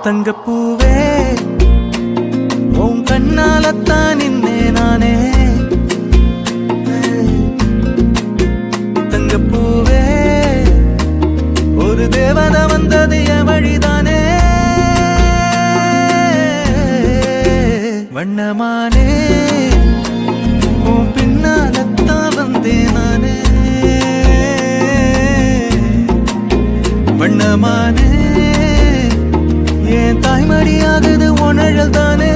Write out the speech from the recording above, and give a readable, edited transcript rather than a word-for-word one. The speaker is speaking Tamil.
தங்கப்பூவே உன் கண்ணாலத்தான் நின்னே நானே. தங்கப்பூவே ஒரு தேவதை வந்தது என் வழிதானே. வண்ணமானே உன் பின்னாலத்தான் வந்தேன் நானே. வண்ணமானே என் தாய்மடியாகுது உணழல் தானே.